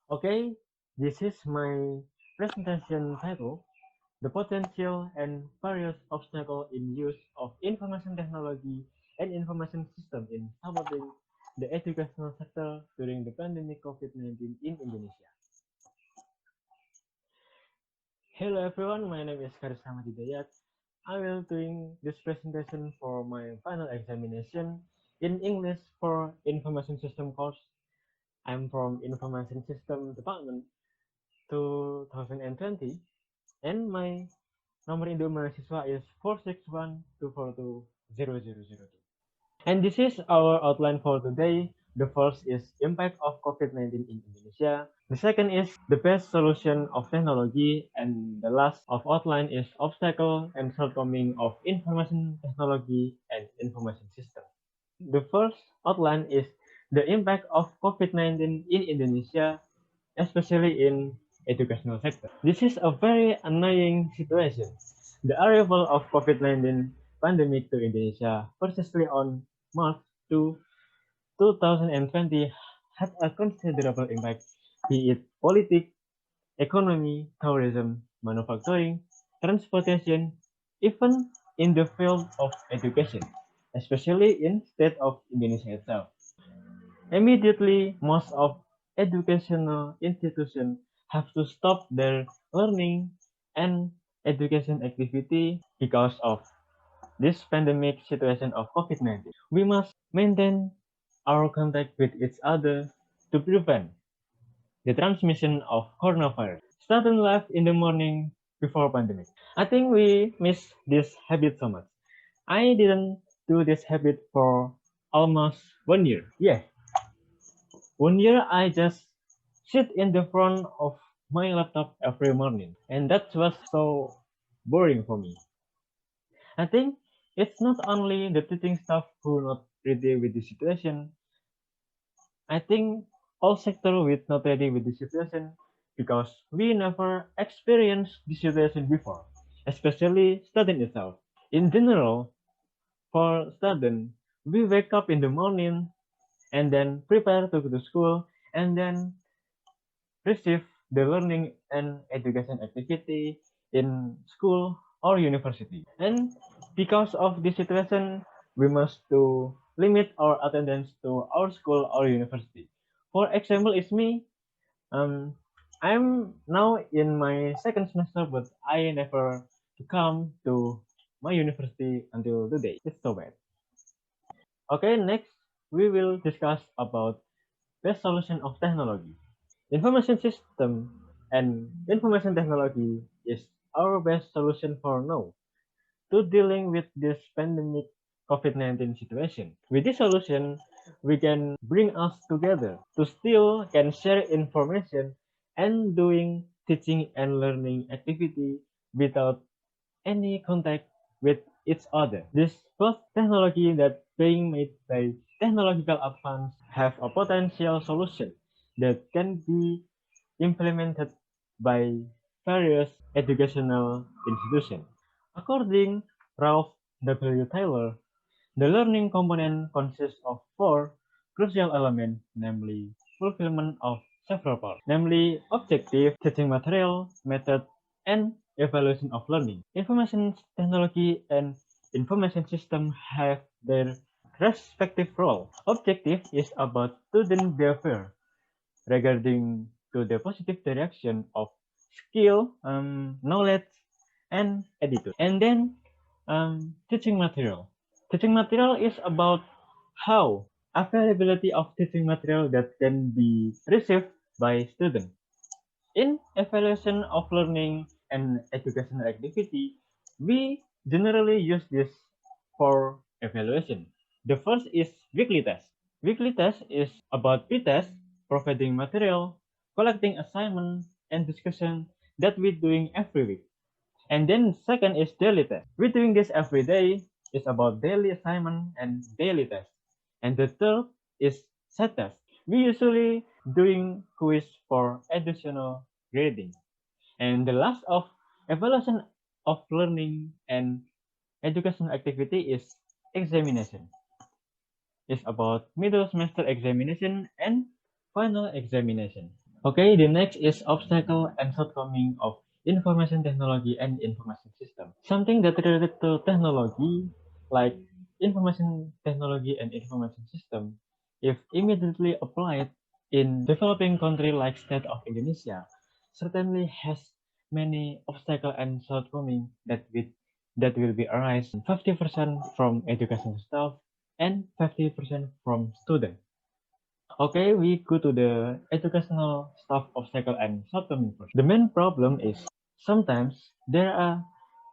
Okay, this is my presentation title, The Potential and Various Obstacles in Use of Information Technology and Information System in Supporting the Educational Sector during the pandemic COVID-19 in Indonesia. Hello everyone, my name is Kharis Hidayat. I will doing this presentation for my final examination in English for Information System course. I'm from Information System Department 2020 and my nomor induk mahasiswa is 46124200002. And this is our outline for today. The first is impact of COVID-19 in Indonesia. The second is the best solution of technology, and the last of outline is obstacle and shortcoming of information technology and information system. The first outline is the impact of COVID-19 in Indonesia, especially in educational sector. This is a very annoying situation. The arrival of COVID-19 pandemic to Indonesia, precisely on March 2, 2020, had a considerable impact, be it politics, economy, tourism, manufacturing, transportation, even in the field of education, especially in state of Indonesia itself. Immediately, most of educational institutions have to stop their learning and education activity because of this pandemic situation of COVID-19. We must maintain our contact with each other to prevent the transmission of coronavirus. Starting life in the morning before pandemic. I think we miss this habit so much. I didn't do this habit for almost 1 year. Yeah, 1 year I just sit in the front of my laptop every morning, and that was so boring for me. I think it's not only the teaching staff who not ready with the situation. I think all sector with not ready with the situation because we never experienced this situation before, especially student itself. In general, for student, we wake up in the morning and then prepare to go to school and then receive the learning and education activity in school or university. And because of this situation, we must to limit our attendance to our school or university. For example, it's me. Um, I'm now in my second semester, but I never come to my university until today. It's so bad. Okay, next we will discuss about best solution of technology. Information system and information technology is our best solution for now to dealing with this pandemic COVID-19 situation. With this solution, we can bring us together to still can share information and doing teaching and learning activity without any contact with each other. This both technology that being made by technological advance have a potential solution that can be implemented by various educational institutions. According Ralph W. Taylor, the learning component consists of four crucial elements, namely fulfillment of several parts, namely objective, teaching material, method, and evaluation of learning. Information technology and information system have their respective role. Objective is about student behavior regarding to the positive direction of skill, knowledge, and attitude. And then teaching material. Teaching material is about how availability of teaching material that can be received by students. In evaluation of learning and educational activity, we generally use this for evaluation. The first is weekly test. Weekly test is about pre-test, providing material, collecting assignment, and discussion that we're doing every week. And then second is daily test. We're doing this every day. It's about daily assignment and daily test. And the third is set test. We usually doing quiz for additional grading. And the last of evaluation of learning and educational activity is examination. It's about middle semester examination and final examination. Okay, the next is obstacle and shortcoming of information technology and information system. Something that related to technology, like information technology and information system, if immediately applied in developing country like state of Indonesia, certainly has many obstacle and shortcoming that will be arise 50% from educational staff and 50% from students. Okay, we go to the educational staff obstacle and shortcoming first. The main problem is sometimes there are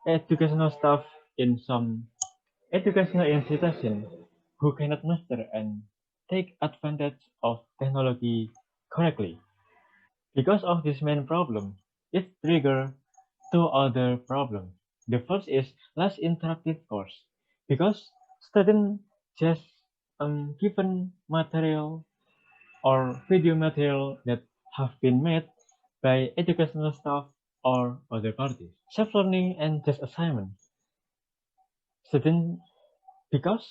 educational staff in some educational institution who cannot master and take advantage of technology correctly. Because of this main problem, it triggers two other problems. The first is less interactive course because students just given material or video material that have been made by educational staff or other parties. Self-learning and just assignment. Student, because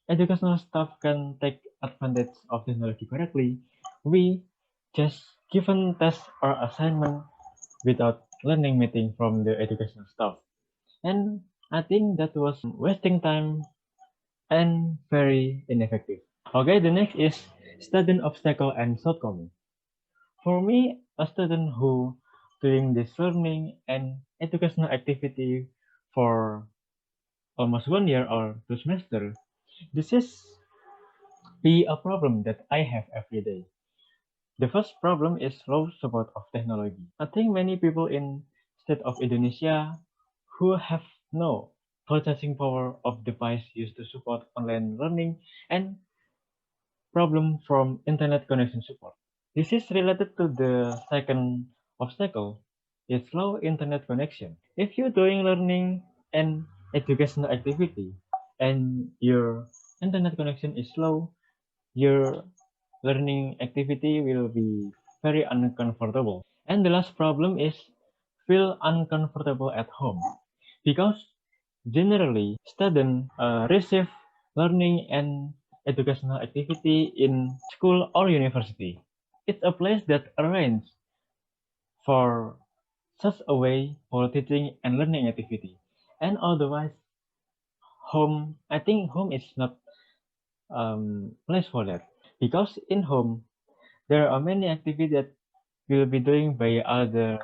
educational staff can take advantage of technology correctly, we just given test or assignment without learning meeting from the educational staff. And I think that was wasting time and very ineffective. Okay, the next is student obstacle and shortcoming. For me, a student who doing this learning and educational activity for almost 1 year or 2 semesters, this is be a problem that I have every day. The first problem is low support of technology. I think many people in state of Indonesia who have no purchasing power of device used to support online learning and problem from internet connection support. This is related to the second obstacle, is slow internet connection. If you're doing learning and educational activity and your internet connection is slow, your learning activity will be very uncomfortable. And the last problem is feel uncomfortable at home because generally students receive learning and educational activity in school or university. It's a place that arranged for such a way for teaching and learning activity. And otherwise, home, I think home is not place for that because in home there are many activities that will be doing by other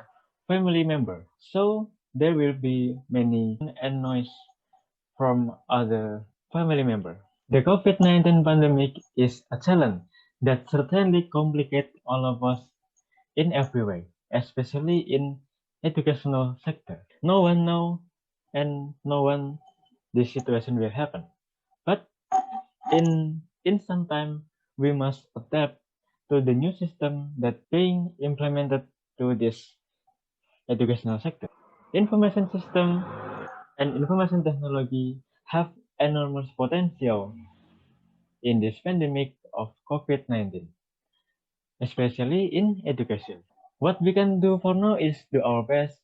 family member. So there will be many and noise from other family member. The COVID-19 pandemic is a challenge that certainly complicates all of us in every way, especially in educational sector. No one know and no one this situation will happen. But in some time we must adapt to the new system that being implemented to this educational sector. Information system and information technology have enormous potential in this pandemic of COVID-19, especially in education. What we can do for now is do our best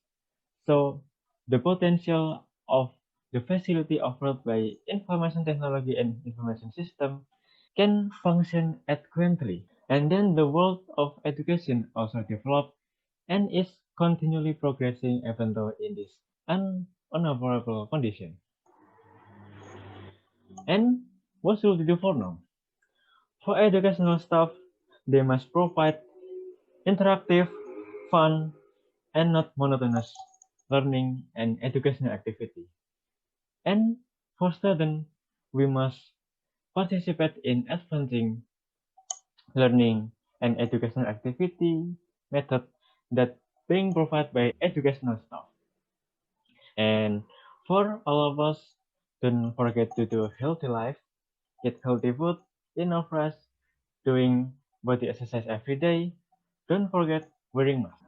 so the potential of the facility offered by information technology and information system can function adequately. And then the world of education also developed and is continually progressing even though in this unfavorable condition. And what should we do for now? For educational staff, they must provide interactive, fun, and not monotonous learning and educational activity. And for students, we must participate in advancing learning and educational activity method that being provided by educational staff. And for all of us, don't forget to do healthy life, eat healthy food, enough rest, doing body exercise every day. Don't forget wearing mask.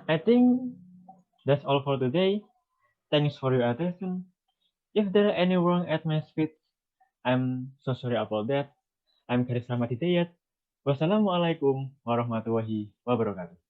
I think that's all for today. Thanks for your attention. If there are any wrong at my speech, I'm so sorry about that. I'm Kharis Rahmat Hidayat. Wassalamualaikum warahmatullahi wabarakatuh.